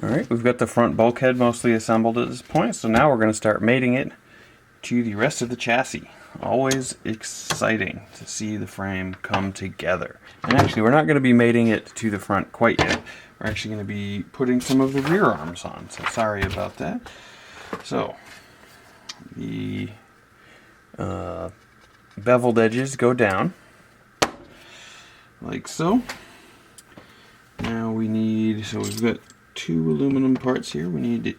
Alright, we've got the front bulkhead mostly assembled at this point, so now we're going to start mating it to the rest of the chassis. Always exciting to see the frame come together. And actually, we're not going to be mating it to the front quite yet. We're actually going to be putting some of the rear arms on, so sorry about that. So, the beveled edges go down, like so. Now we need, so we've got two aluminum parts here. We need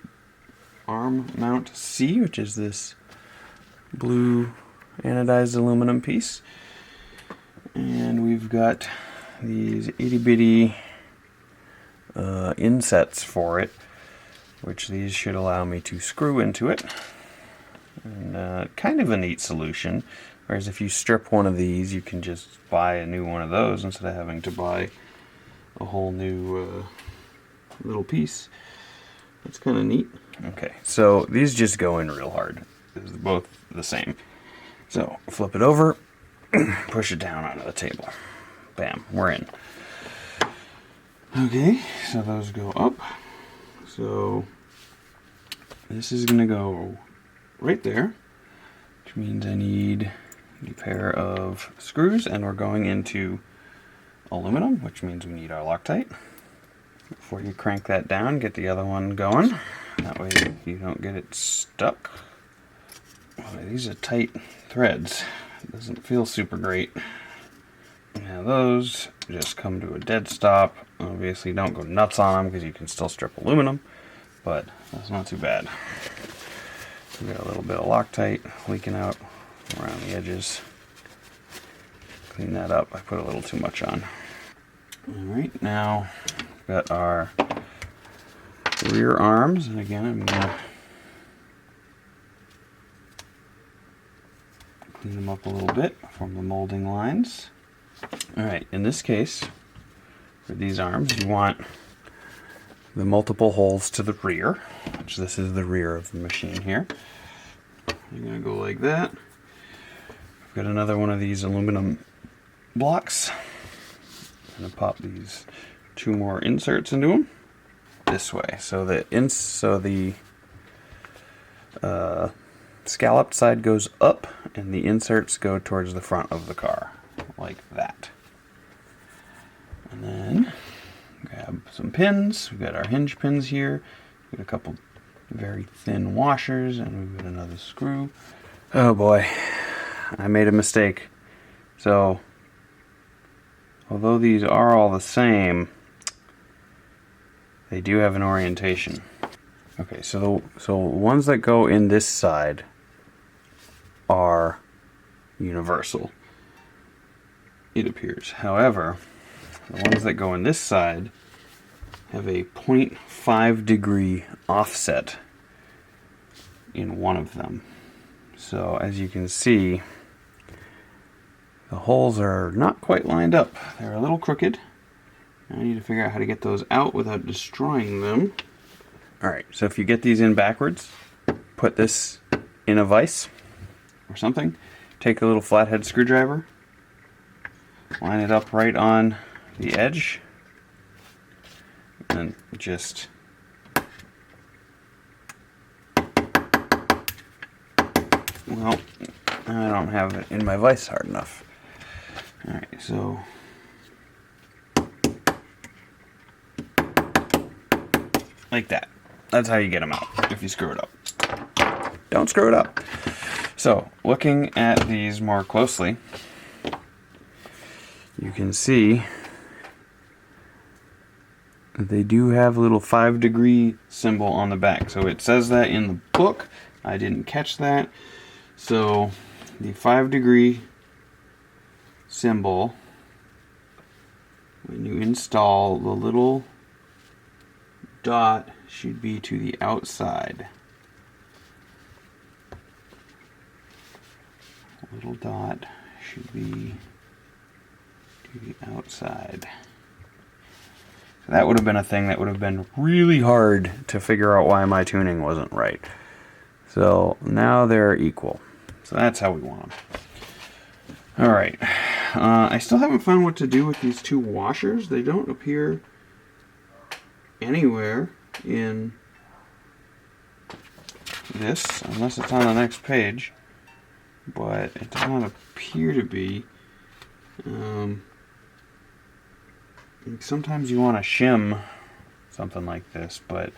arm mount C, which is this blue anodized aluminum piece. And we've got these itty bitty insets for it, which these should allow me to screw into it. And kind of a neat solution. Whereas if you strip one of these, you can just buy a new one of those instead of having to buy a whole new little piece. That's kind of neat. Okay, so these just go in real hard. They're both the same. So flip it over, push it down onto the table. Bam, we're in. Okay, so those go up. So this is going to go right there, which means I need a pair of screws, and we're going into aluminum, which means we need our Loctite. Before you crank that down, get the other one going. That way you don't get it stuck. Boy, these are tight threads. It doesn't feel super great. Now those just come to a dead stop. Obviously don't go nuts on them because you can still strip aluminum, but that's not too bad. We got a little bit of Loctite leaking out around the edges. Clean that up. I put a little too much on. Alright, now we've got our rear arms, and again I'm going to clean them up a little bit from the molding lines. Alright, in this case, for these arms, you want the multiple holes to the rear, which this is the rear of the machine here. You're going to go like that. I've got another one of these aluminum blocks. I'm going to pop these two more inserts into them this way. So the scalloped side goes up and the inserts go towards the front of the car, like that. And then grab some pins. We've got our hinge pins here. We've got a couple very thin washers, and we've got another screw. Oh boy, I made a mistake. So although these are all the same, they do have an orientation. Okay, so the ones that go in this side are universal, it appears. However, the ones that go in this side have a 0.5 degree offset in one of them. So as you can see, the holes are not quite lined up. They're a little crooked. I need to figure out how to get those out without destroying them. Alright, so if you get these in backwards, put this in a vise or something. Take a little flathead screwdriver, line it up right on the edge, and just well, I don't have it in my vise hard enough. Alright, so like that. That's how you get them out if you screw it up. Don't screw it up. So, looking at these more closely, you can see that they do have a little 5 degree symbol on the back. So it says that in the book. I didn't catch that. So the 5 degree symbol, when you install, the little dot should be to the outside. Little dot should be to the outside. So that would have been a thing that would have been really hard to figure out why my tuning wasn't right. So now they're equal. So that's how we want them. Alright. I still haven't found what to do with these two washers. They don't appear anywhere in this, unless it's on the next page, but it does not appear to be. Sometimes you want to shim something like this, but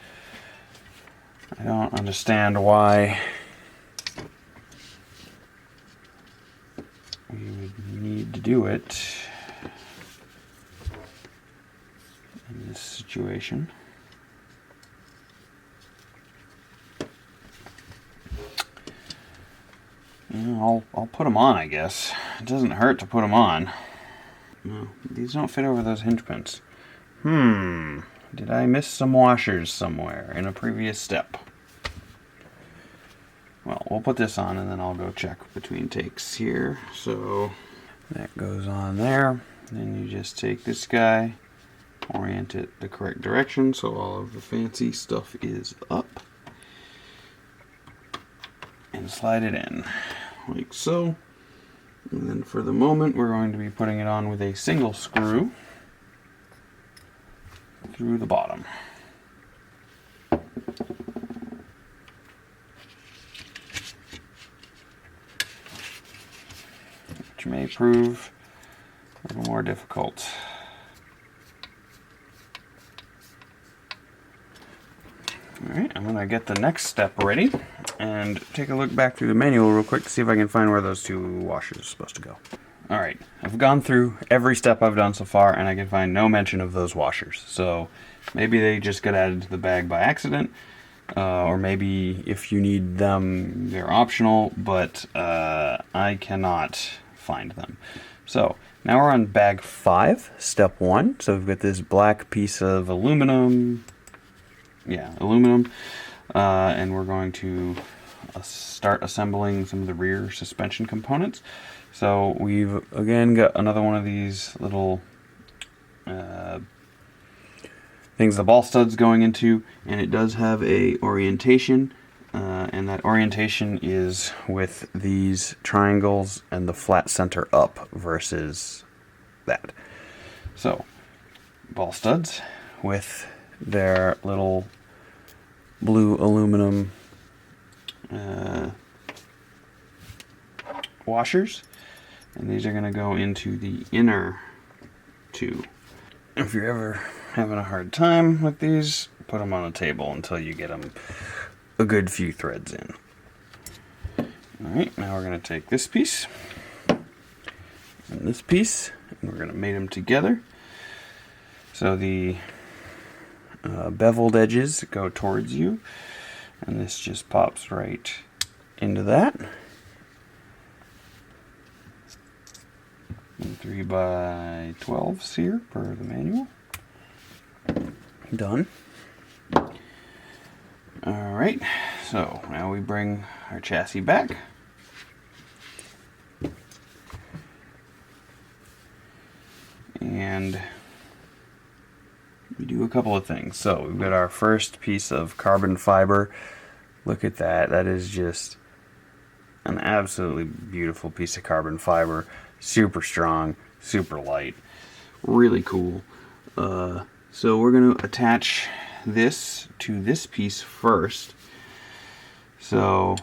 I don't understand why we would need to do it in this situation. I'll put them on, I guess. It doesn't hurt to put them on. No, these don't fit over those hinge pins. Did I miss some washers somewhere in a previous step? Well, we'll put this on and then I'll go check between takes here. So that goes on there. Then you just take this guy, orient it the correct direction so all of the fancy stuff is up, and slide it in like so. And then for the moment we're going to be putting it on with a single screw through the bottom. Which may prove a little more difficult. Alright, I'm going to get the next step ready and take a look back through the manual real quick to see if I can find where those two washers are supposed to go. Alright, I've gone through every step I've done so far and I can find no mention of those washers. So maybe they just got added to the bag by accident, or maybe if you need them they're optional, but I cannot find them. So now we're on bag 5, step 1. So we've got this black piece of aluminum. And we're going to start assembling some of the rear suspension components. So we've again got another one of these little things the ball stud's going into, and it does have a orientation, and that orientation is with these triangles and the flat center up versus that. So ball studs with their little blue aluminum washers, and these are going to go into the inner two. If you're ever having a hard time with these, put them on a table until you get them a good few threads in. Alright, now we're going to take this piece and this piece, and we're going to mate them together. So the beveled edges go towards you, and this just pops right into that. And 3x12s here per the manual. Done. Alright, so now we bring our chassis back. And we do a couple of things. So we've got our first piece of carbon fiber. Look at that. That is just an absolutely beautiful piece of carbon fiber. Super strong, super light, really cool. So we're going to attach this to this piece first. So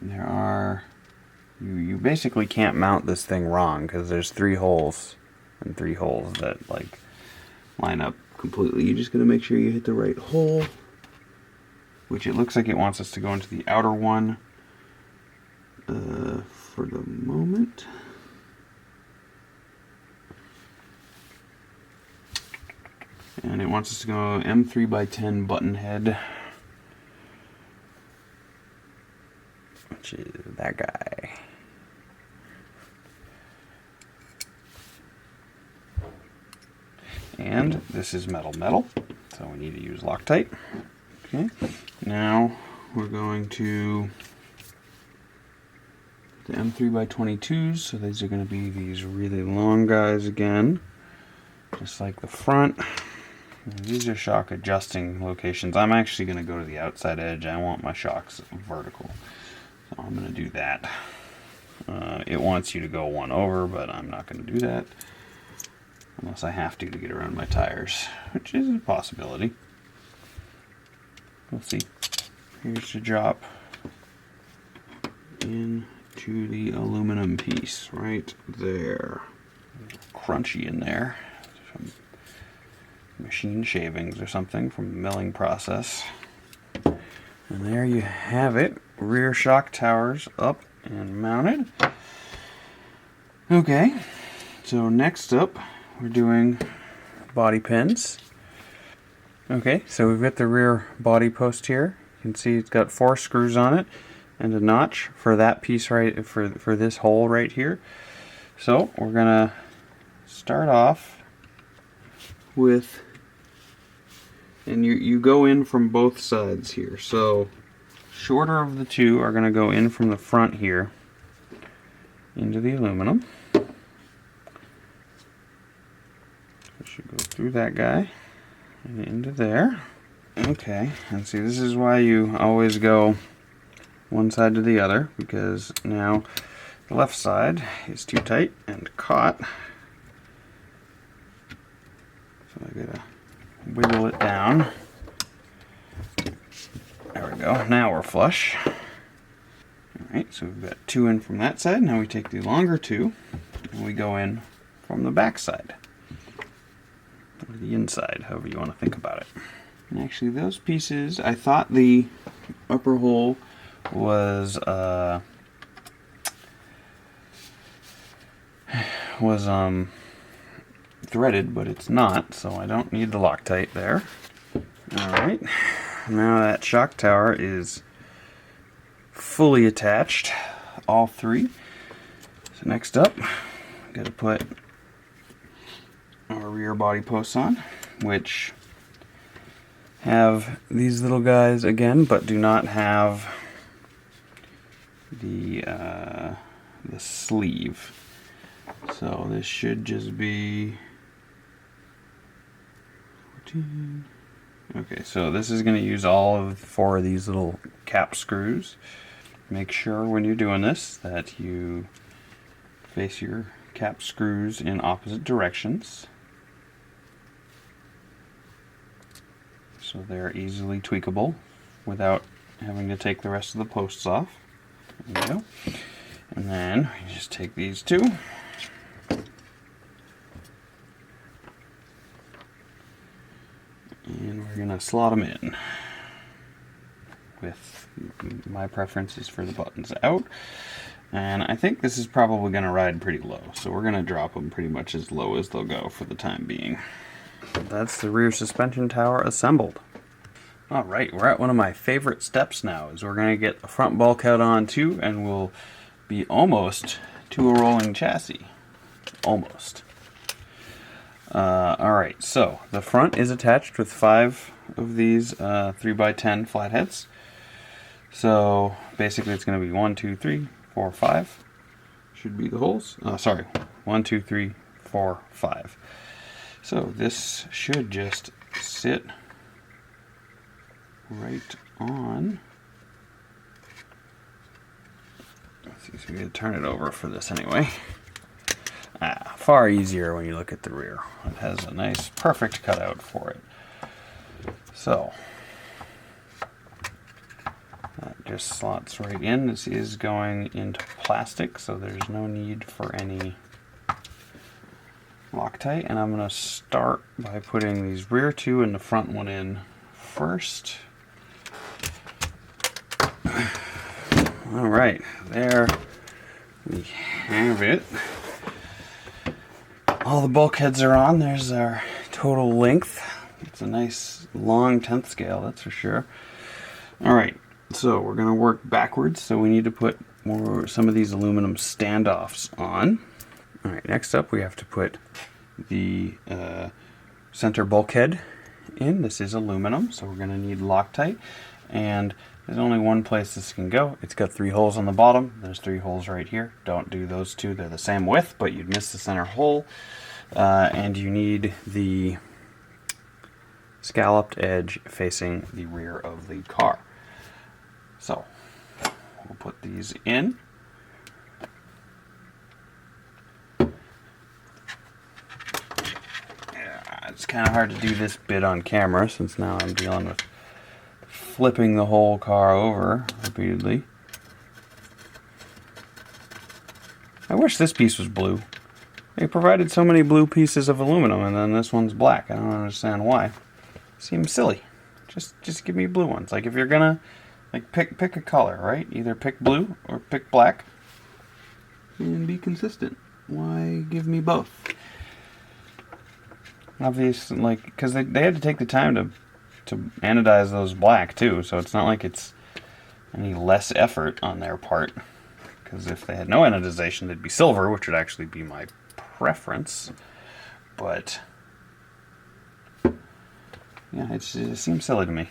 there are, you basically can't mount this thing wrong because there's 3 holes and 3 holes that like line up completely. You just got to make sure you hit the right hole, which it looks like it wants us to go into the outer one for the moment. And it wants us to go M3x10 button head, which is that guy. And this is metal, so we need to use Loctite. Okay, now we're going to the M3x22s, so these are going to be these really long guys again, just like the front. And these are shock adjusting locations. I'm actually going to go to the outside edge. I want my shocks vertical, so I'm going to do that. It wants you to go one over, but I'm not going to do that. unless I have to get around my tires, which is a possibility. We'll see. Here's the drop into the aluminum piece right there. Crunchy in there. Some machine shavings or something from the milling process. And there you have it. Rear shock towers up and mounted. Okay, so next up we're doing body pins. Okay, so we've got the rear body post here. You can see it's got 4 screws on it and a notch for that piece right for this hole right here. So we're gonna start off with, and you go in from both sides here. So shorter of the two are gonna go in from the front here into the aluminum. It should go through that guy and into there. Okay, and see, this is why you always go one side to the other, because now the left side is too tight and caught. So I gotta wiggle it down. There we go, now we're flush. Alright, so we've got 2 in from that side. Now we take the longer 2 and we go in from the back side. Or the inside, however you want to think about it. And actually those pieces, I thought the upper hole was threaded, but it's not, so I don't need the Loctite there. Alright, now that shock tower is fully attached, all 3. So next up, we've got to put our rear body posts on, which have these little guys again, but do not have the sleeve. So this should just be 14. Okay, so this is going to use all of 4 of these little cap screws. Make sure when you're doing this that you face your cap screws in opposite directions, so they're easily tweakable without having to take the rest of the posts off. There we go. And then you just take these 2. And we're going to slot them in. With my preference is for the buttons out. And I think this is probably going to ride pretty low, so we're going to drop them pretty much as low as they'll go for the time being. That's the rear suspension tower assembled. Alright, we're at one of my favorite steps now, is we're going to get the front bulkhead on too, and we'll be almost to a rolling chassis. Almost. Alright, so the front is attached with 5 of these 3x10 flatheads. So basically it's going to be 1, 2, 3, 4, 5. Should be the holes. Sorry, 1, 2, 3, 4, 5. So this should just sit right on. Let's see, so we gotta turn it over for this anyway. Far easier when you look at the rear. It has a nice, perfect cutout for it. So that just slots right in. This is going into plastic, so there's no need for any Loctite. And I'm going to start by putting these rear 2 and the front one in first. Alright, there we have it. All the bulkheads are on. There's our total length. It's a nice long 10th scale, that's for sure. Alright, so we're going to work backwards, so we need to put some of these aluminum standoffs on. Alright, next up we have to put the center bulkhead in. This is aluminum, so we're going to need Loctite. And there's only one place this can go. It's got 3 holes on the bottom. There's 3 holes right here. Don't do those 2. They're the same width, but you'd miss the center hole. And you need the scalloped edge facing the rear of the car. So we'll put these in. it's kind of hard to do this bit on camera since now I'm dealing with flipping the whole car over repeatedly. I wish this piece was blue. They provided so many blue pieces of aluminum and then this one's black. I don't understand why. Seems silly. Just give me blue ones. Like if you're gonna like pick a color, right? Either pick blue or pick black and be consistent. Why give me both? Obviously, like, because they had to take the time to anodize those black too, so it's not like it's any less effort on their part. Because if they had no anodization, they'd be silver, which would actually be my preference. But yeah, it seems silly to me.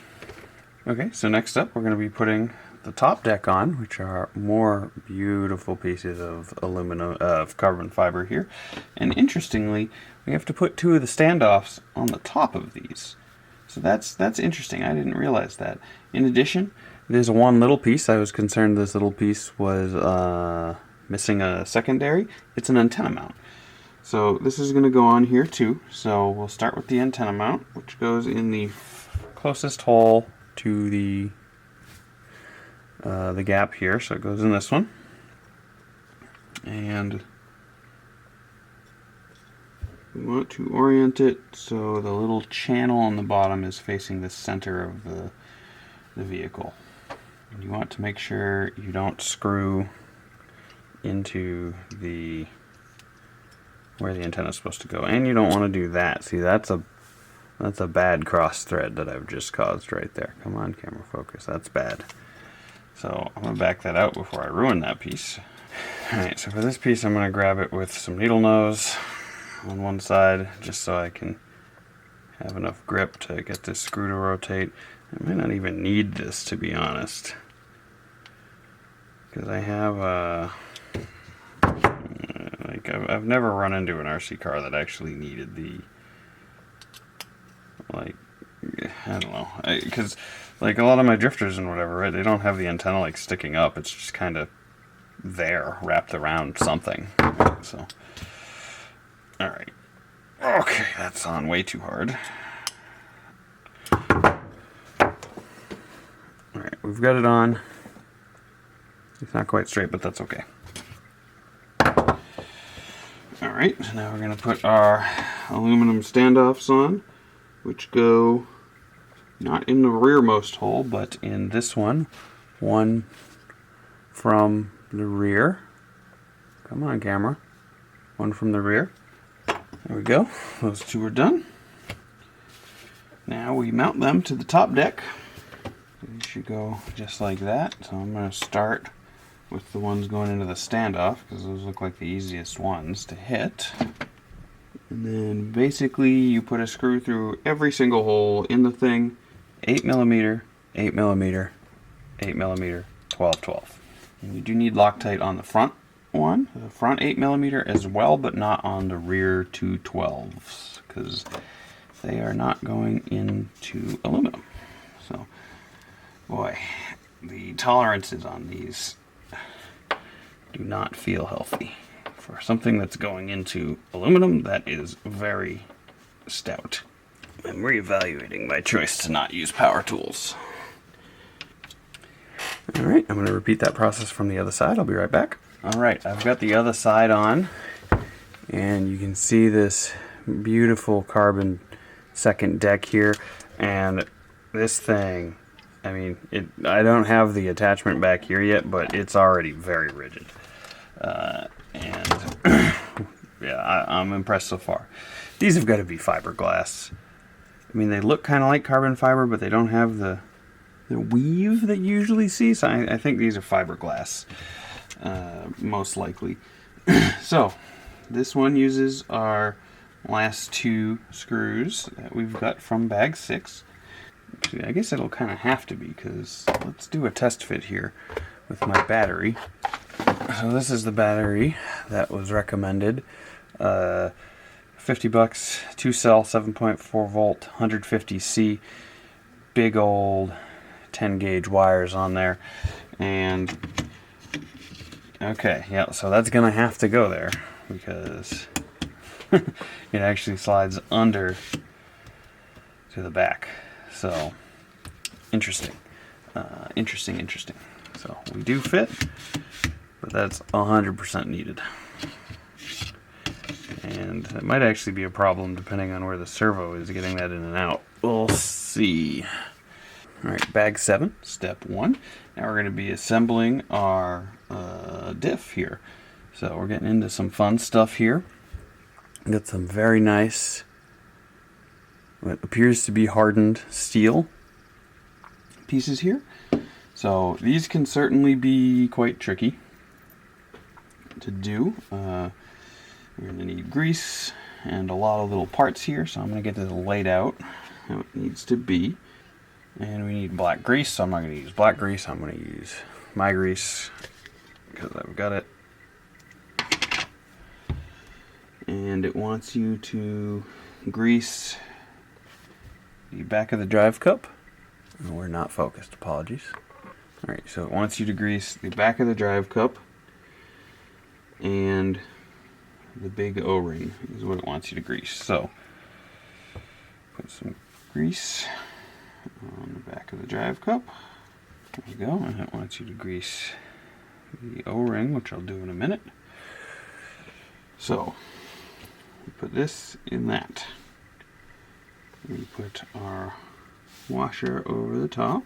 Okay, so next up we're going to be putting the top deck on, which are more beautiful pieces of aluminum, of carbon fiber here. And interestingly, we have to put 2 of the standoffs on the top of these. So that's interesting. I didn't realize that. In addition, there's one little piece. I was concerned this little piece was missing a secondary. It's an antenna mount. So this is going to go on here too. So we'll start with the antenna mount, which goes in the closest hole to the gap here. So it goes in this one. And we want to orient it so the little channel on the bottom is facing the center of the vehicle. And you want to make sure you don't screw into the where the antenna is supposed to go, and you don't want to do that. See, that's a bad cross thread that I've just caused right there. Come on, camera focus. That's bad. So I'm gonna back that out before I ruin that piece. All right. So for this piece, I'm gonna grab it with some needle nose on one side, just so I can have enough grip to get this screw to rotate. I might not even need this, to be honest, because I have like I've never run into an RC car that actually needed the, like, I don't know, because like a lot of my drifters and whatever, right, they don't have the antenna like sticking up. It's just kind of there, wrapped around something. Right? So, all right, okay, that's on way too hard. All right, we've got it on. It's not quite straight, but that's okay. Alright, so now we're going to put our aluminum standoffs on, which go not in the rearmost hole, but in this one. One from the rear. Come on, camera. One from the rear. There we go. Those 2 are done. Now we mount them to the top deck. They should go just like that. So I'm going to start with the ones going into the standoff, because those look like the easiest ones to hit. And then basically you put a screw through every single hole in the thing. 8mm, 8mm, 8mm, 12-12. And you do need Loctite on the front one, the front 8mm as well, but not on the rear 212s, because they are not going into aluminum. So, boy, the tolerances on these do not feel healthy. For something that's going into aluminum, that is very stout. I'm reevaluating my choice to not use power tools. Alright, I'm going to repeat that process from the other side. I'll be right back. Alright, I've got the other side on, and you can see this beautiful carbon second deck here, and this thing, I mean, I don't have the attachment back here yet, but it's already very rigid. And yeah, I'm impressed so far. These have got to be fiberglass. I mean, they look kind of like carbon fiber, but they don't have the weave that you usually see. So I think these are fiberglass, most likely. So this one uses our last 2 screws that we've got from bag 6. Actually, I guess it'll kind of have to be, because let's do a test fit here with my battery. So this is the battery that was recommended. 50 bucks, 2-cell, 7.4 volt, 150C, big old 10 gauge wires on there. And okay, yeah, so that's gonna have to go there, because it actually slides under to the back. So interesting. Interesting. So we do fit, but that's 100% needed. And it might actually be a problem depending on where the servo is getting that in and out. We'll see. Alright, bag 7, step 1. Now we're going to be assembling our diff here. So we're getting into some fun stuff here. Got some very nice, what appears to be hardened steel pieces here. So these can certainly be quite tricky to do. We're going to need grease and a lot of little parts here, so I'm going to get this laid out how it needs to be. And we need black grease, so I'm not going to use black grease, I'm going to use my grease because I've got it. And it wants you to grease the back of the drive cup. Oh, we're not focused, apologies. Alright, so it wants you to grease the back of the drive cup and the big O-ring is what it wants you to grease. So put some grease on the back of the drive cup. There we go, and it wants you to grease the O-ring, which I'll do in a minute. So we put this in that. We put our washer over the top,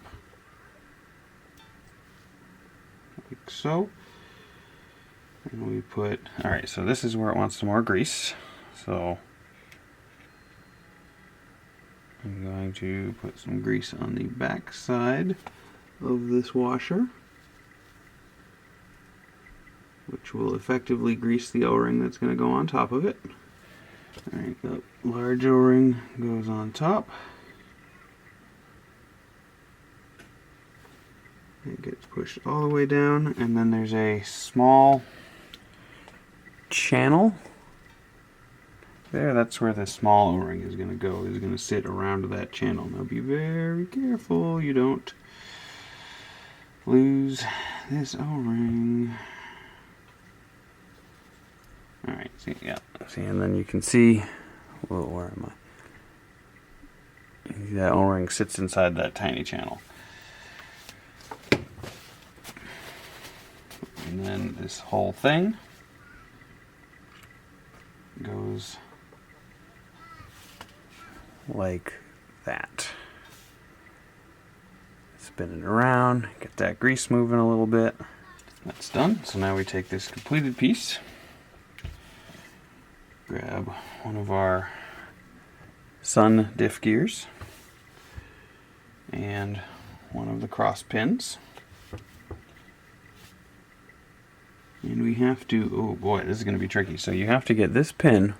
like so. And we put, alright, so this is where it wants some more grease. So I'm going to put some grease on the back side of this washer, which will effectively grease the O-ring that's going to go on top of it. Alright, the large O-ring goes on top. It gets pushed all the way down, and then there's a small channel there. That's where the small O-ring is going to go. It's going to sit around that channel. Now be very careful you don't lose this O-ring. Alright, see, yeah. See, and then you can see, whoa, where am I? That O-ring sits inside that tiny channel. And then this whole thing goes like that. Spin it around, get that grease moving a little bit. That's done. So now we take this completed piece, grab one of our sun diff gears and one of the cross pins. And we have to, oh boy, this is going to be tricky. So you have to get this pin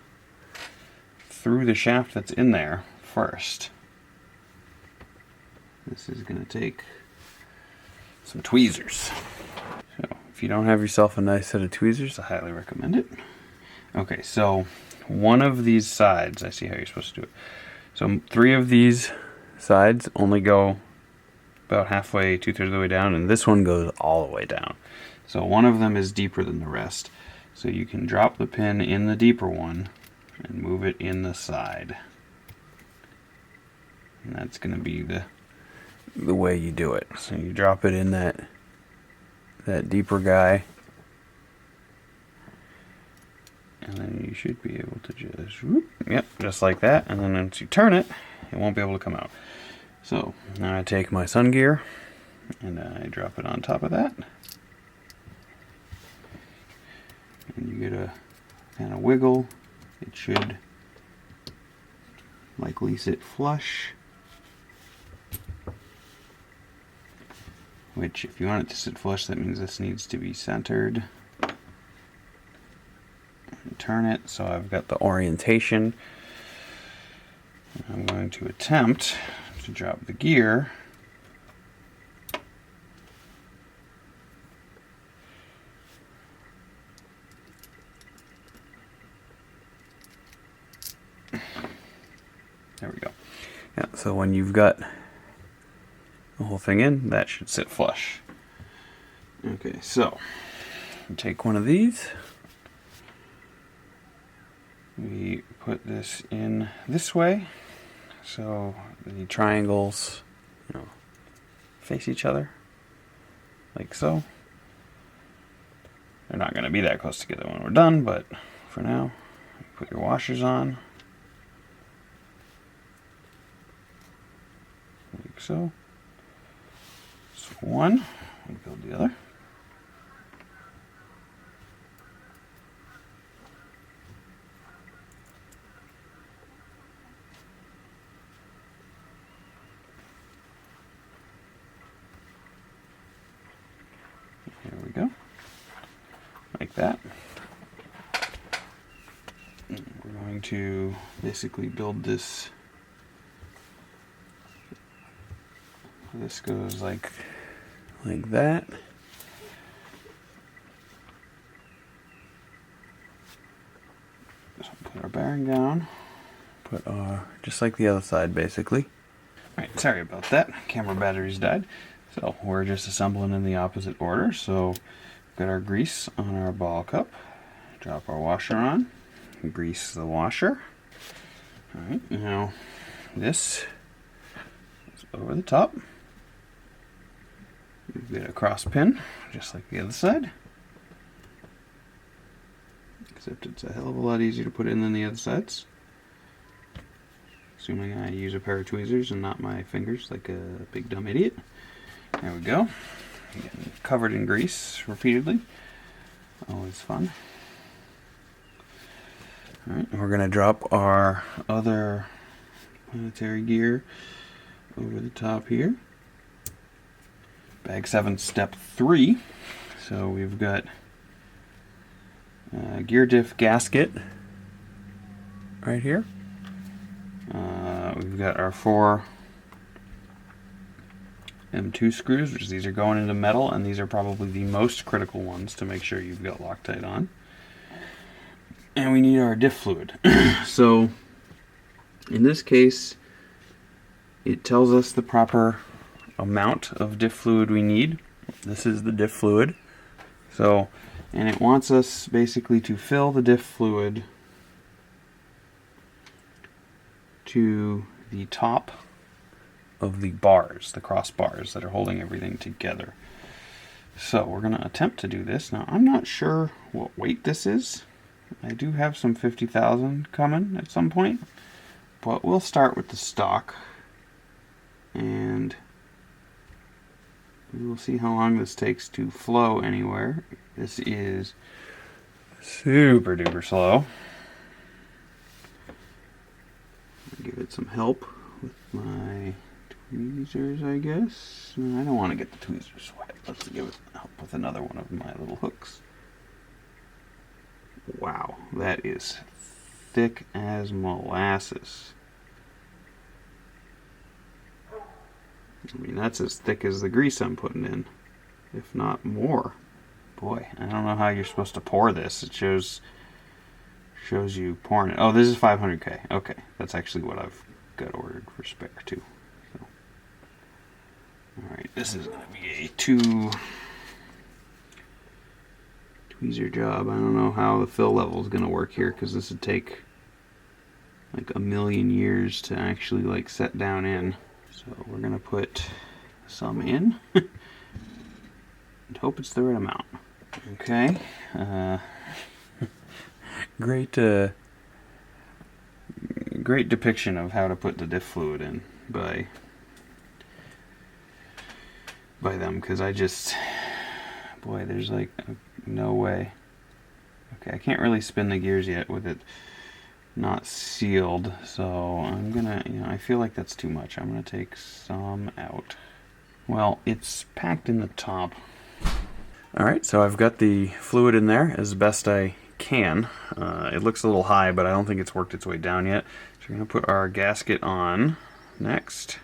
through the shaft that's in there first. This is going to take some tweezers. So if you don't have yourself a nice set of tweezers, I highly recommend it. Okay, so one of these sides, I see how you're supposed to do it. So 3 of these sides only go about halfway, 2/3 of the way down, and this one goes all the way down. So one of them is deeper than the rest. So you can drop the pin in the deeper one and move it in the side. And that's going to be the way you do it. So you drop it in that deeper guy. And then you should be able to just, whoop, yep, just like that. And then once you turn it, it won't be able to come out. So now I take my sun gear and I drop it on top of that. And you get a kind of wiggle. It should likely sit flush. Which, if you want it to sit flush, that means this needs to be centered. And turn it so I've got the orientation. I'm going to attempt to drop the gear. There we go. Yeah, so when you've got the whole thing in, that should sit flush. Okay, so take one of these. We put this in this way, so the triangles, you know, face each other, like so. They're not going to be that close together when we're done, but for now, put your washers on, like so. So one, and build the other. There we go, like that. We're going to basically build this. This goes like that. So put our bearing down. Put our, just like the other side, basically. Alright, sorry about that. Camera batteries died. So we're just assembling in the opposite order. So we've got our grease on our ball cup. Drop our washer on. Grease the washer. Alright, now this is over the top. We've got a cross pin, just like the other side. Except it's a hell of a lot easier to put in than the other sides. Assuming I use a pair of tweezers and not my fingers like a big dumb idiot. There we go. Getting covered in grease repeatedly. Always fun. Alright, we're going to drop our other planetary gear over the top here. Bag 7, step 3. So we've got gear diff gasket right here. We've got our 4 M2 screws, which these are going into metal, and these are probably the most critical ones to make sure you've got Loctite on. And we need our diff fluid. So in this case, it tells us the proper amount of diff fluid we need. This is the diff fluid. So, and it wants us basically to fill the diff fluid to the top of the bars, the cross bars that are holding everything together. So we're going to attempt to do this. Now I'm not sure what weight this is. I do have some 50,000 coming at some point, but we'll start with the stock and we will see how long this takes to flow anywhere. This is super duper slow. I'll give it some help with my tweezers, I guess. No, I don't want to get the tweezers wet. Let's give it help with another one of my little hooks. Wow, that is thick as molasses. I mean, that's as thick as the grease I'm putting in, if not more. Boy, I don't know how you're supposed to pour this. It shows you pouring it. Oh, this is 500K. Okay, that's actually what I've got ordered for spare too. So, all right, this is going to be a 2 tweezer job. I don't know how the fill level is going to work here because this would take like a million years to actually like set down in. So we're going to put some in and hope it's the right amount. Okay. Great depiction of how to put the diff fluid in by them, because I just, boy, there's like no way. Okay, I can't really spin the gears yet with it not sealed, so I'm gonna, I feel like that's too much. I'm gonna take some out. Well, it's packed in the top. Alright, so I've got the fluid in there as best I can. It looks a little high, but I don't think it's worked its way down yet. So we're gonna put our gasket on next.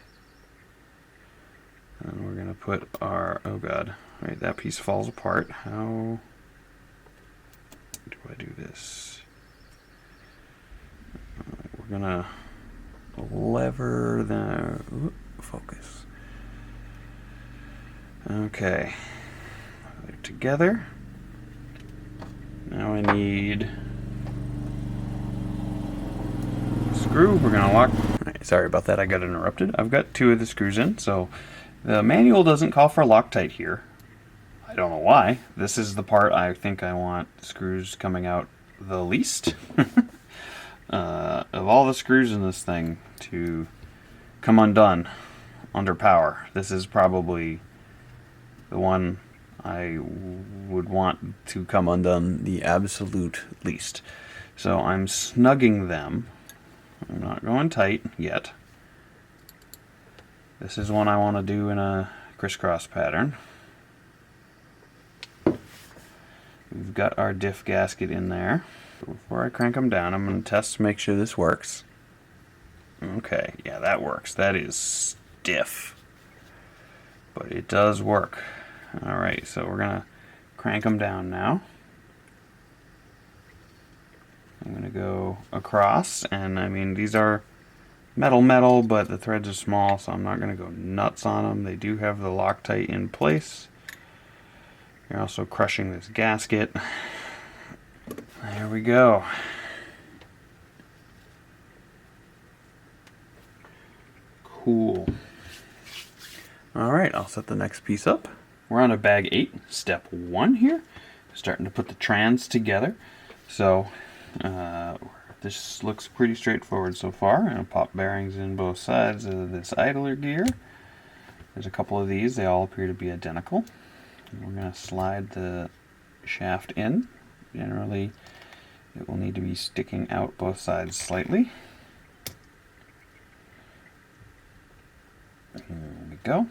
And we're gonna put our, oh god, right, that piece falls apart. How do I do this? We're gonna lever the focus. Okay, they're together. Now I need a screw. We're gonna lock. Right, Alright, sorry about that, I got interrupted. I've got 2 of the screws in, so the manual doesn't call for Loctite here. I don't know why. This is the part I think I want screws coming out the least. Of all the screws in this thing to come undone under power, this is probably the one I would want to come undone the absolute least. So I'm snugging them. I'm not going tight yet. This is one I want to do in a crisscross pattern. We've got our diff gasket in there. Before I crank them down, I'm going to test to make sure this works. Okay, yeah, that works. That is stiff. But it does work. Alright, so we're going to crank them down now. I'm going to go across, and I mean, these are metal, but the threads are small, so I'm not going to go nuts on them. They do have the Loctite in place. You're also crushing this gasket. There we go. Cool. Alright, I'll set the next piece up. We're on a bag 8, step 1 here. Starting to put the trans together. So, this looks pretty straightforward so far. I'm going to pop bearings in both sides of this idler gear. There's a couple of these. They all appear to be identical. And we're going to slide the shaft in. Generally, it will need to be sticking out both sides slightly. There we go.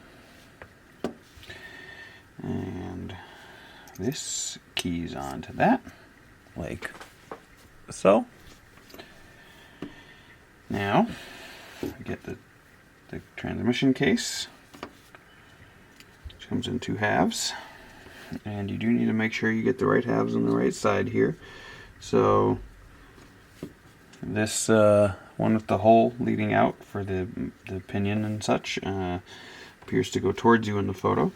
And this keys onto that, like so. Now, get the transmission case, which comes in 2 halves. And you do need to make sure you get the right halves on the right side here. So this one with the hole leading out for the pinion and such appears to go towards you in the photo.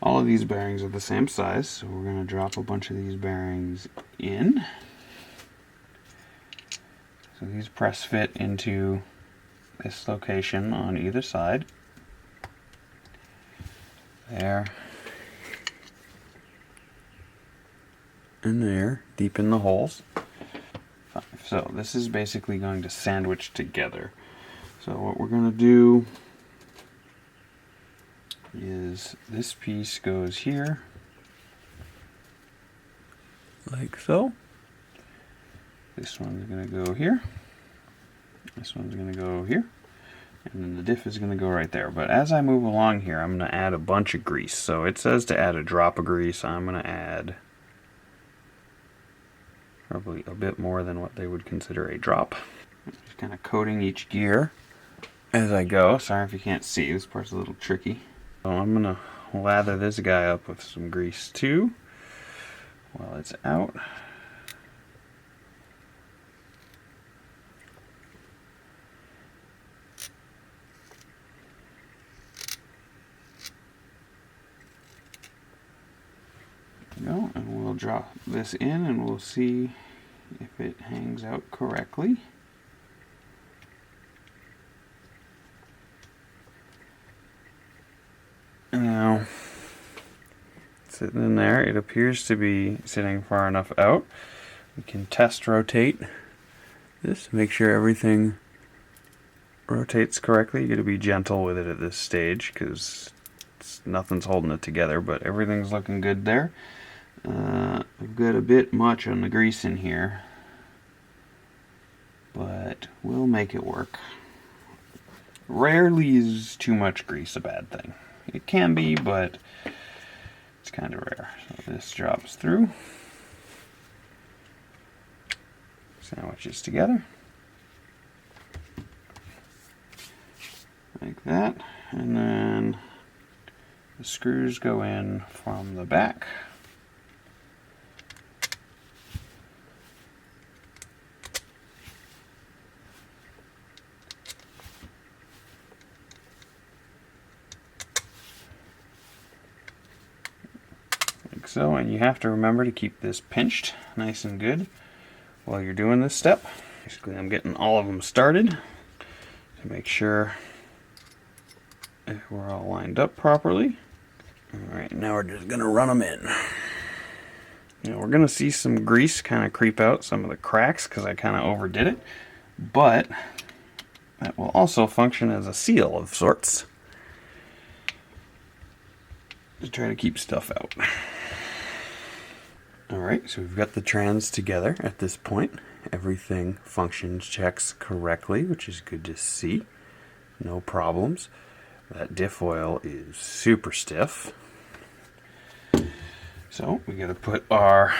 All of these bearings are the same size, so we're going to drop a bunch of these bearings in. So these press fit into this location on either side. There. And there, deep in the holes. So this is basically going to sandwich together. So what we're going to do is this piece goes here, like so. This one's going to go here. This one's going to go here. And then the diff is going to go right there. But as I move along here, I'm going to add a bunch of grease. So it says to add a drop of grease. I'm going to add probably a bit more than what they would consider a drop. Just kind of coating each gear as I go. Sorry if you can't see, this part's a little tricky. So I'm going to lather this guy up with some grease too while it's out. Go, and we'll drop this in and we'll see if it hangs out correctly. Now, sitting in there, it appears to be sitting far enough out. We can test rotate this, make sure everything rotates correctly. You got to be gentle with it at this stage because nothing's holding it together, but everything's looking good there. I've got a bit much on the grease in here, but we'll make it work. Rarely is too much grease a bad thing. It can be, but it's kind of rare. So this drops through, sandwiches together, like that, and then the screws go in from the back. Like so, and you have to remember to keep this pinched nice and good while you're doing this step. Basically, I'm getting all of them started to make sure we're all lined up properly. Alright, now we're just going to run them in. Now we're going to see some grease kind of creep out some of the cracks because I kind of overdid it, but that will also function as a seal of sorts to try to keep stuff out. Alright, so we've got the trans together at this point. Everything functions, checks correctly, which is good to see. No problems. That diff oil is super stiff. So we got to put our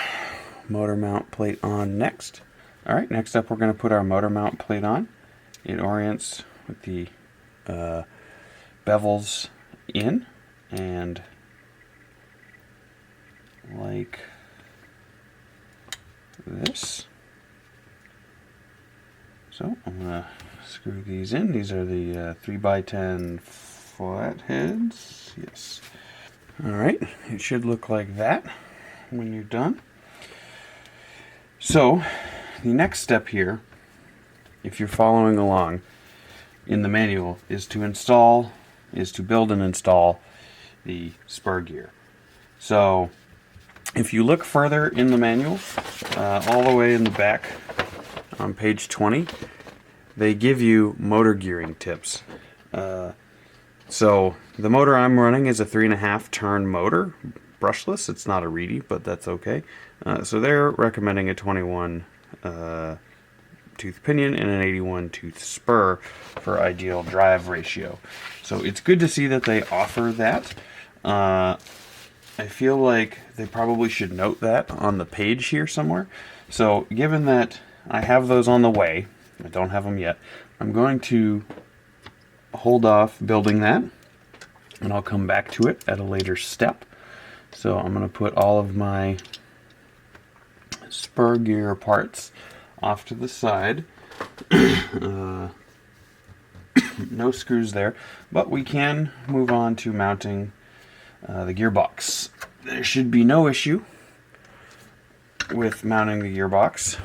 motor mount plate on next. Alright, next up we're going to put our motor mount plate on. It orients with the bevels in and like this. So I'm going to screw these in. These are the 3x10 flatheads. Yes. Alright, it should look like that when you're done. So the next step here, if you're following along in the manual, is to build and install the spur gear. So if you look further in the manual, all the way in the back on page 20, they give you motor gearing tips. So the motor I'm running is a 3.5 turn motor, brushless. It's not a reedy, but that's okay. So they're recommending a 21 tooth pinion and an 81 tooth spur for ideal drive ratio. So it's good to see that they offer that. I feel like they probably should note that on the page here somewhere. So given that I have those on the way, I don't have them yet, I'm going to hold off building that, and I'll come back to it at a later step. So I'm going to put all of my spur gear parts off to the side. No screws there, but we can move on to mounting the gearbox. There should be no issue with mounting the gearbox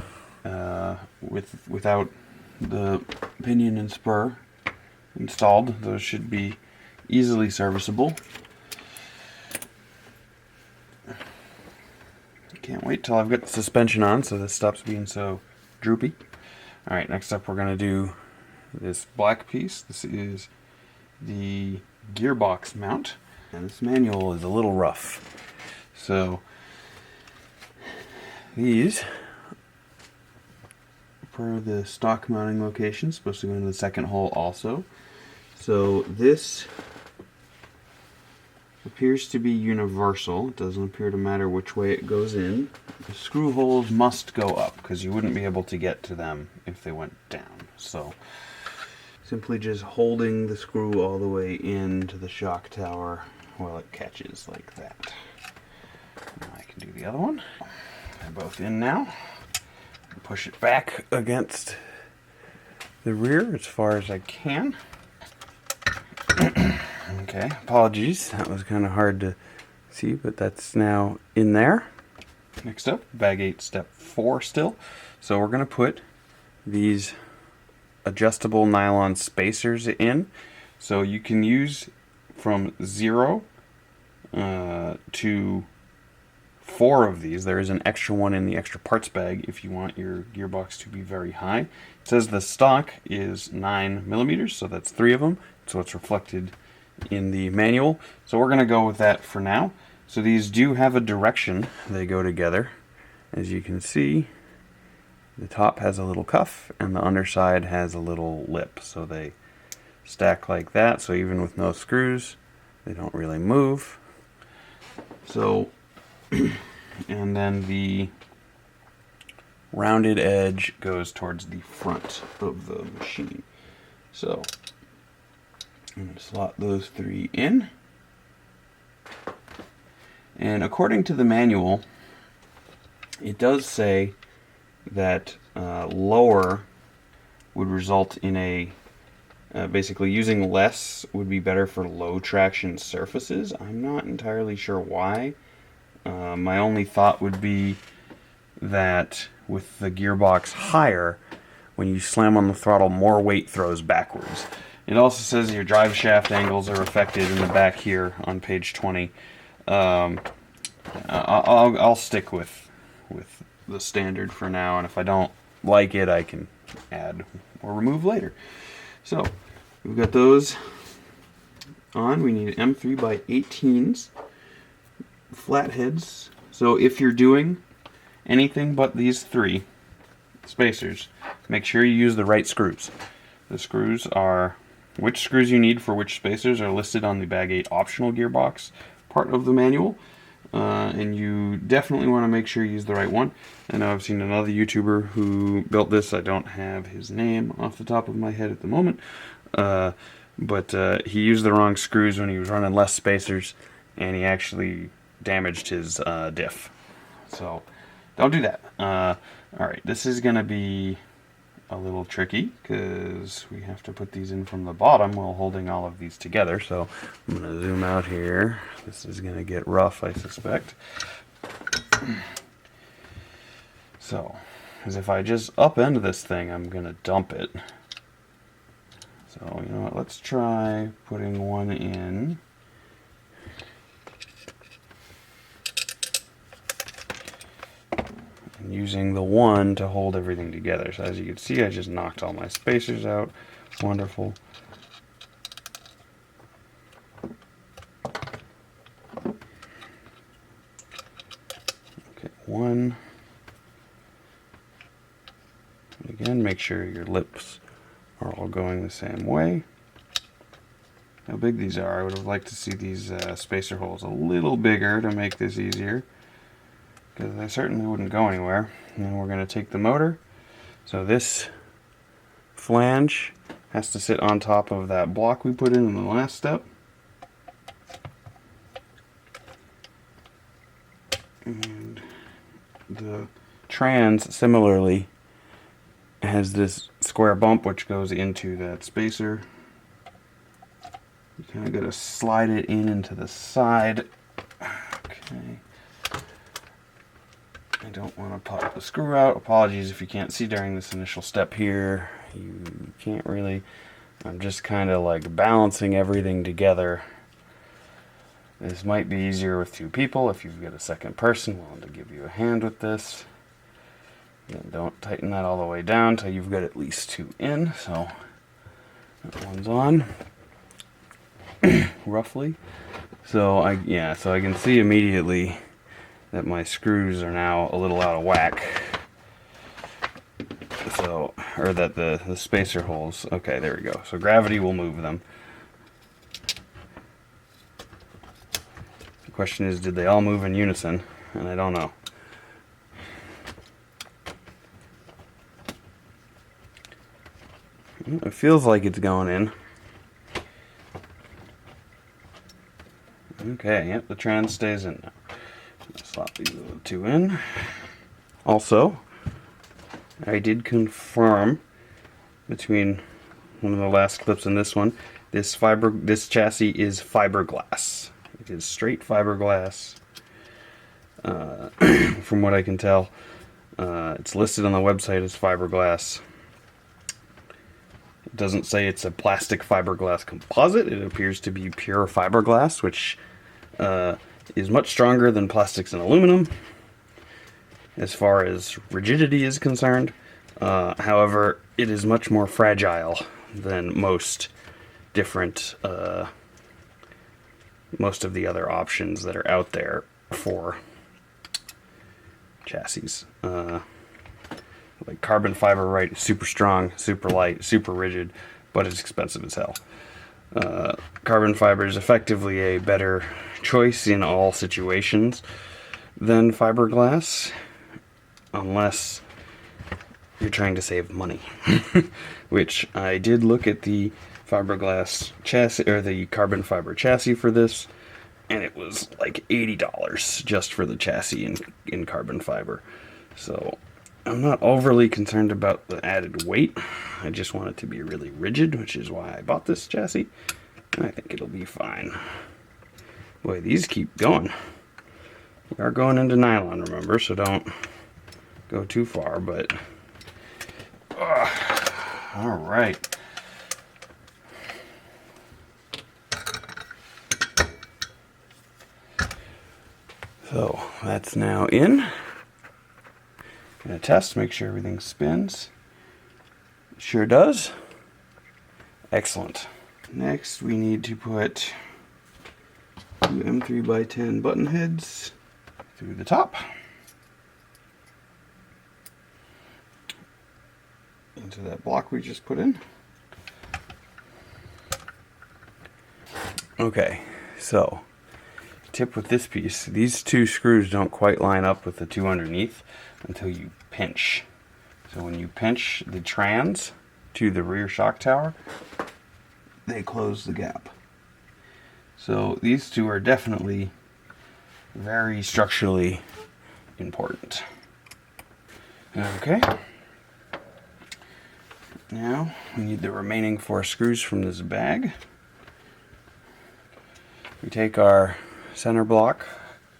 without the pinion and spur installed. Those should be easily serviceable. Can't wait till I've got the suspension on so this stops being so droopy. Alright, next up we're going to do this black piece. This is the gearbox mount, and this manual is a little rough. So these, for the stock mounting location, supposed to go into the second hole also. So this appears to be universal. It doesn't appear to matter which way it goes in. The screw holes must go up because you wouldn't be able to get to them if they went down. So simply just holding the screw all the way into the shock tower while it catches like that. Now I can do the other one. They're both in now. Push it back against the rear as far as I can. Okay, apologies, that was kind of hard to see, but that's now in there. Next up, bag 8, step 4 still. So we're going to put these adjustable nylon spacers in. So you can use from 0 to 4 of these. There is an extra one in the extra parts bag if you want your gearbox to be very high. It says the stock is 9 millimeters, so that's 3 of them. So it's reflected in the manual. So we're going to go with that for now. So these do have a direction. They go together. As you can see, the top has a little cuff and the underside has a little lip. So they stack like that. So even with no screws, they don't really move. So, and then the rounded edge goes towards the front of the machine. So I'm going to slot those 3 in. And according to the manual, it does say that lower would result in a basically using less would be better for low traction surfaces. I'm not entirely sure why. My only thought would be that with the gearbox higher, when you slam on the throttle, more weight throws backwards. It also says your drive shaft angles are affected in the back here on page 20. I'll stick with the standard for now, and if I don't like it, I can add or remove later. So we've got those on. We need M3 by 18s flatheads. So if you're doing anything but these 3 spacers, make sure you use the right screws. The screws are, which screws you need for which spacers are listed on the Bag 8 optional gearbox part of the manual. And you definitely want to make sure you use the right one. I know I've seen another YouTuber who built this. I don't have his name off the top of my head at the moment. But he used the wrong screws when he was running less spacers, and he actually damaged his diff. So don't do that. Alright, this is going to be a little tricky because we have to put these in from the bottom while holding all of these together. So I'm going to zoom out here. This is going to get rough, I suspect. So, as if I just upend this thing, I'm going to dump it. So, you know what, let's try putting one in. And using the one to hold everything together. So as you can see, I just knocked all my spacers out. Wonderful. Okay, one. And again, make sure your lips are all going the same way. How big these are. I would have liked to see these spacer holes a little bigger to make this easier, because they certainly wouldn't go anywhere. And then we're going to take the motor. So this flange has to sit on top of that block we put in the last step. And the trans similarly has this square bump which goes into that spacer. You kind of got to slide it in into the side. Okay. I don't want to pop the screw out. Apologies if you can't see during this initial step here. You can't really. I'm just kind of like balancing everything together. This might be easier with 2 people if you've got a second person willing to give you a hand with this. Then don't tighten that all the way down until you've got at least 2 in. So that one's on. Roughly. So I can see immediately that my screws are now a little out of whack. So, or that the spacer holes. Okay, there we go. So gravity will move them. The question is, did they all move in unison? And I don't know. It feels like it's going in. Okay, yep, the trans stays in now. Slot these little 2 in. Also, I did confirm between one of the last clips and this one, this chassis is fiberglass. It is straight fiberglass. From what I can tell, it's listed on the website as fiberglass. It doesn't say it's a plastic fiberglass composite. It appears to be pure fiberglass, which is much stronger than plastics and aluminum as far as rigidity is concerned. However, it is much more fragile than most of the other options that are out there for chassis. Like carbon fiber, right, super strong, super light, super rigid, but it's expensive as hell. Carbon fiber is effectively a better choice in all situations than fiberglass, unless you're trying to save money. Which I did look at the fiberglass chassis, or the carbon fiber chassis for this, and it was like $80 just for the chassis in carbon fiber. So I'm not overly concerned about the added weight. I just want it to be really rigid, which is why I bought this chassis. And I think it'll be fine. Boy, these keep going. We are going into nylon, remember, so don't go too far, but All right. So that's now in. Gonna test, make sure everything spins. Sure does. Excellent. Next, we need to put two M3x10 button heads through the top. Into that block we just put in. Okay, so tip with this piece, these two screws don't quite line up with the two underneath until you pinch. So when you pinch the trans to the rear shock tower, they close the gap. So these two are definitely very structurally important. Okay. Now we need the remaining 4 screws from this bag. We take our center block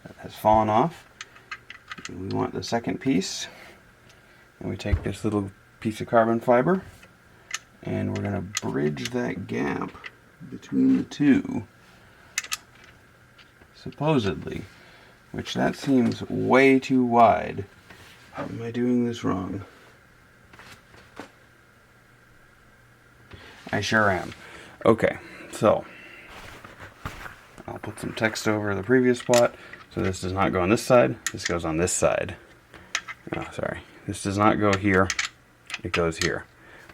that has fallen off. We want the second piece. And we take this little piece of carbon fiber and we're going to bridge that gap between the two. Supposedly. Which that seems way too wide. Am I doing this wrong? I sure am. Okay, so I'll put some text over the previous spot. So this does not go on this side, this goes on this side. Oh, sorry. This does not go here, it goes here,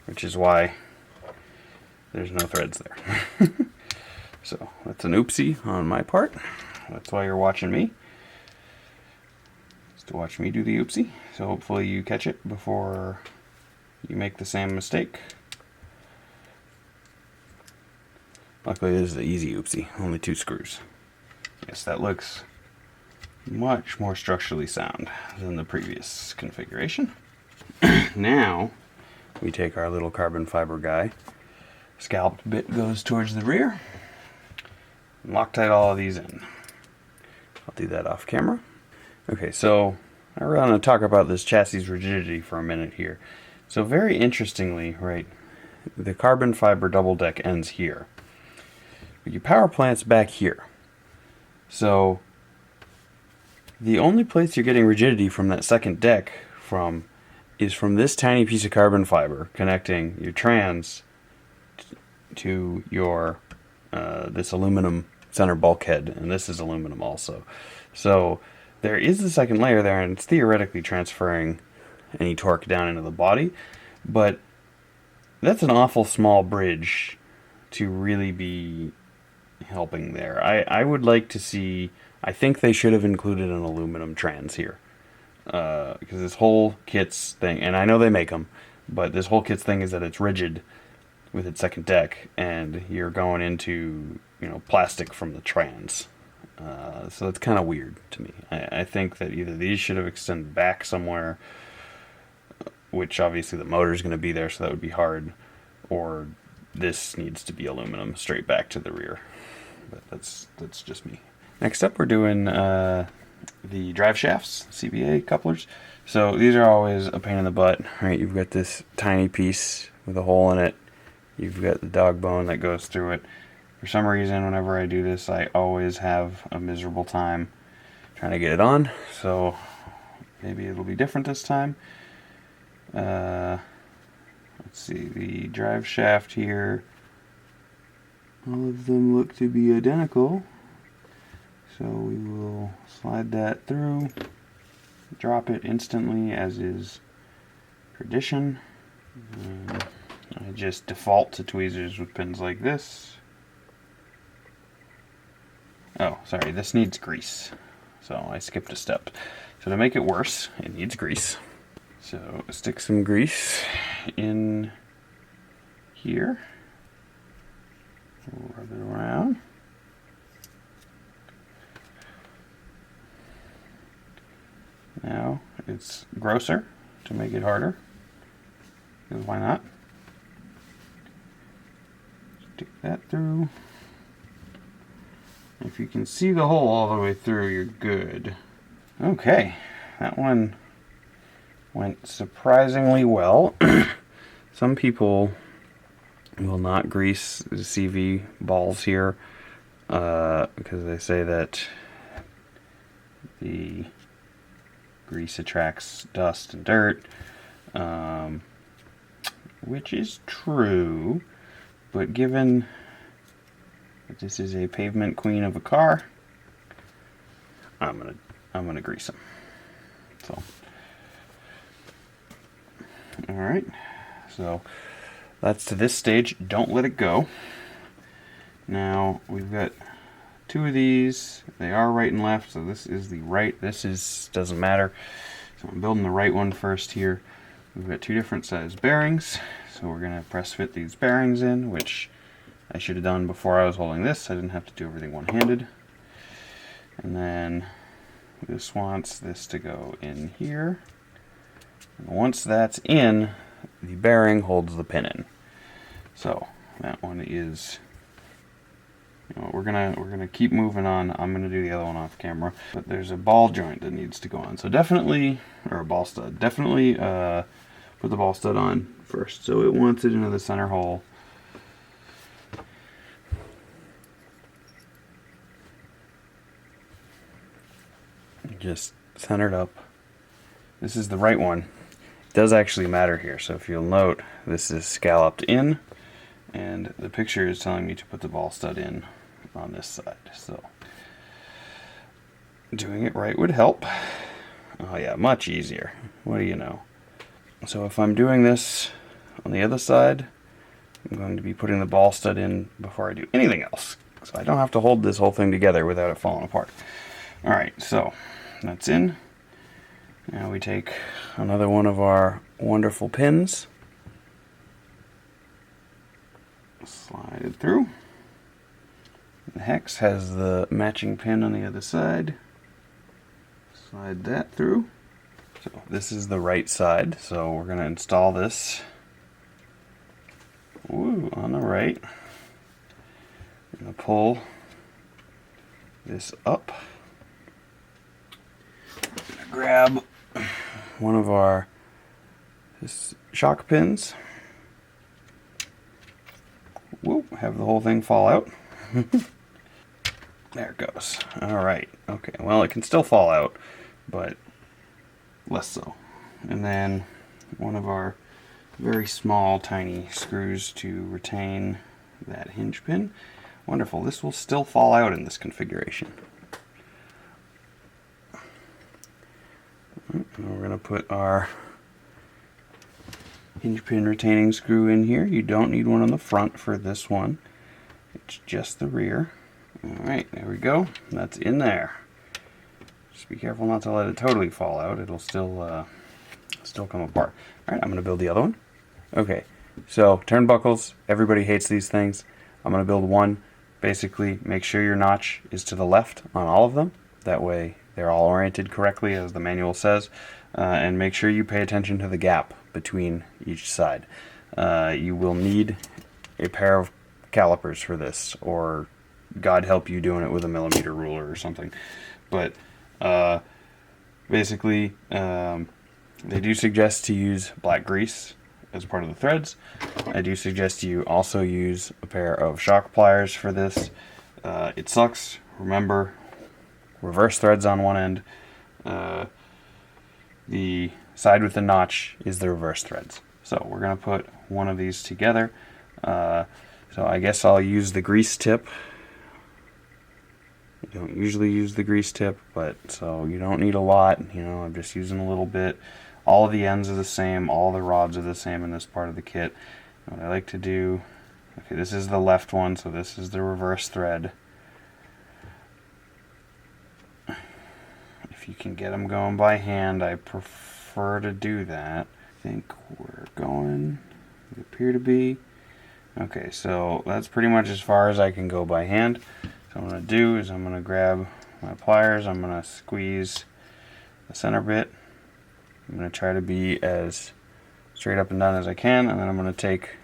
which is why there's no threads there. So that's an oopsie on my part. That's why you're watching me. It's to watch me do the oopsie. So hopefully you catch it before you make the same mistake. Luckily this is the easy oopsie, only 2 screws. Yes, that looks much more structurally sound than the previous configuration. Now we take our little carbon fiber guy, scalloped bit goes towards the rear, and Loctite all of these in. I'll do that off camera. Okay, so I want to talk about this chassis rigidity for a minute here. So very interestingly, right, the carbon fiber double deck ends here. But your power plant's back here. So the only place you're getting rigidity from that second deck from is from this tiny piece of carbon fiber connecting your trans to your this aluminum center bulkhead, and this is aluminum also. So there is the second layer there, and it's theoretically transferring any torque down into the body, but that's an awful small bridge to really be helping there. I would like to see, I think they should have included an aluminum trans here. Because this whole kit's thing, and I know they make them, but this whole kit's thing is that it's rigid with its second deck, and you're going into, plastic from the trans. So it's kind of weird to me. I think that either these should have extended back somewhere, which obviously the motor's going to be there, so that would be hard, or this needs to be aluminum straight back to the rear. But that's just me. Next up, we're doing the drive shafts, CBA couplers. So these are always a pain in the butt, right? You've got this tiny piece with a hole in it. You've got the dog bone that goes through it. For some reason, whenever I do this, I always have a miserable time trying to get it on. So maybe it'll be different this time. Let's see, the drive shaft here. All of them look to be identical. So we will slide that through, drop it instantly as is tradition. I just default to tweezers with pins like this. Oh, sorry, this needs grease. So I skipped a step. So to make it worse, it needs grease. So stick some grease in here. Rub it around. Now it's grosser to make it harder. Because why not? Stick that through. If you can see the hole all the way through, you're good. Okay, that one went surprisingly well. some people will not grease the CV balls here because they say that the grease attracts dust and dirt, which is true, but given that this is a pavement queen of a car, I'm gonna grease them. So, all right. So that's to this stage. Don't let it go. Now we've got two of these. They are right and left, so this is the right. Doesn't matter. So I'm building the right one first here. We've got two different size bearings, so we're gonna press fit these bearings in, which I should have done before I was holding this. I didn't have to do everything one-handed. And then this wants this to go in here. And once that's in, the bearing holds the pin in. So that one is, you know, we're gonna keep moving on. I'm gonna do the other one off camera, but there's a ball joint that needs to go on. So definitely, or a ball stud, definitely put the ball stud on first. So it wants it into the center hole. Just centered up. This is the right one. It does actually matter here, so if you'll note, this is scalloped in, and the picture is telling me to put the ball stud in on this side. So doing it right would help. Oh yeah, much easier. What do you know? So if I'm doing this on the other side, I'm going to be putting the ball stud in before I do anything else, so I don't have to hold this whole thing together without it falling apart. Alright, so that's in. Now we take another one of our wonderful pins, slide it through. The hex has the matching pin on the other side. Slide that through. So this is the right side, so we're going to install this on the right. I'm going to pull this up. Grab one of our shock pins. Have the whole thing fall out. There it goes. Alright, okay, well it can still fall out, but less so. And then one of our very small, tiny screws to retain that hinge pin. Wonderful, this will still fall out in this configuration. And we're going to put our hinge pin retaining screw in here. You don't need one on the front for this one. It's just the rear. Alright, there we go. That's in there. Just be careful not to let it totally fall out. It'll still come apart. Alright, I'm going to build the other one. Okay, so turnbuckles. Everybody hates these things. I'm going to build one. Basically, make sure your notch is to the left on all of them. That way they're all oriented correctly, as the manual says. And make sure you pay attention to the gap between each side. You will need a pair of calipers for this, or God help you doing it with a millimeter ruler or something. But basically, they do suggest to use black grease as part of the threads. I do suggest you also use a pair of shock pliers for this. It sucks. Remember, reverse threads on one end. The side with the notch is the reverse threads. So we're going to put one of these together. So I guess I'll use the grease tip. I don't usually use the grease tip, but so you don't need a lot. You know, I'm just using a little bit. All of the ends are the same. All the rods are the same in this part of the kit. What I like to do, okay, this is the left one, so this is the reverse thread. If you can get them going by hand, I prefer to do that. I think we're going, we appear to be. Okay, so that's pretty much as far as I can go by hand. So what I'm going to do is I'm going to grab my pliers, I'm going to squeeze the center bit. I'm going to try to be as straight up and down as I can, and then I'm going to take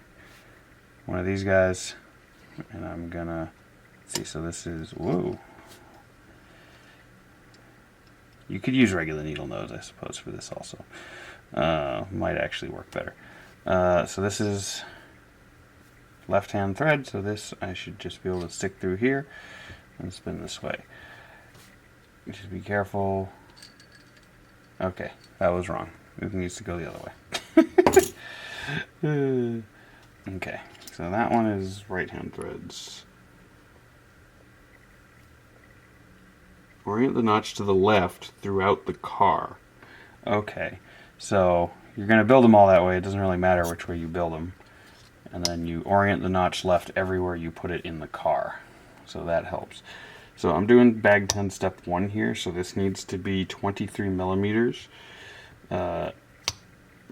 one of these guys and I'm going to, see, so this is, whoa. You could use regular needle nose, I suppose, for this also. Might actually work better. So this is left-hand thread, so this I should just be able to stick through here and spin this way. Just be careful. Okay, that was wrong. It needs to go the other way. Okay, so that one is right-hand threads. Orient the notch to the left throughout the car. Okay, so you're going to build them all that way. It doesn't really matter which way you build them. And then you orient the notch left everywhere you put it in the car. So that helps. So I'm doing bag 10 step 1 here. So this needs to be 23 millimeters.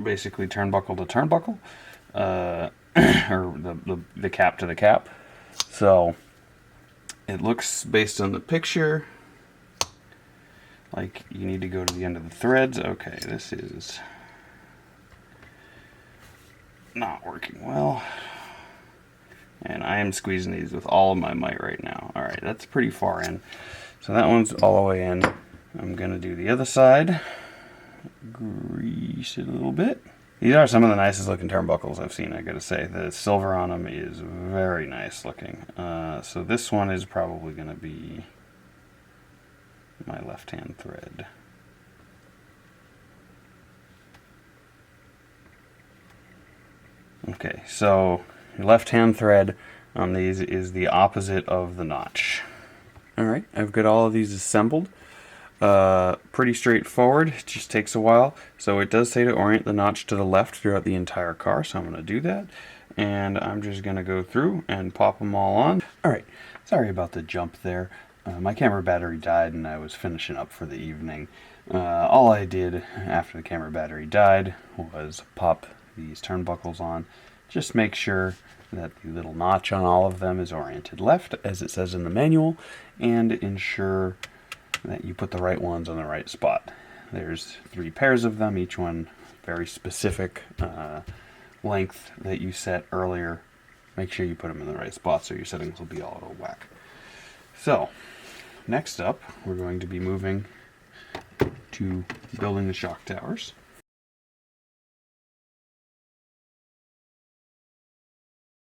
Basically turnbuckle to turnbuckle. Or the cap to the cap. So it looks, based on the picture, like you need to go to the end of the threads. Okay, this is not working well. And I am squeezing these with all of my might right now. Alright, that's pretty far in. So that one's all the way in. I'm going to do the other side. Grease it a little bit. These are some of the nicest looking turnbuckles I've seen, I gotta say. The silver on them is very nice looking. So this one is probably going to be my left-hand thread. Okay, so your left-hand thread on these is the opposite of the notch. Alright, I've got all of these assembled. Pretty straightforward, it just takes a while. So it does say to orient the notch to the left throughout the entire car, so I'm going to do that. And I'm just going to go through and pop them all on. Alright, sorry about the jump there. My camera battery died and I was finishing up for the evening. All I did after the camera battery died was pop these turnbuckles on. Just make sure that the little notch on all of them is oriented left, as it says in the manual, and ensure that you put the right ones on the right spot. There's 3 pairs of them, each one very specific length that you set earlier. Make sure you put them in the right spot so your settings will be all out of whack. So, next up, we're going to be moving to building the shock towers.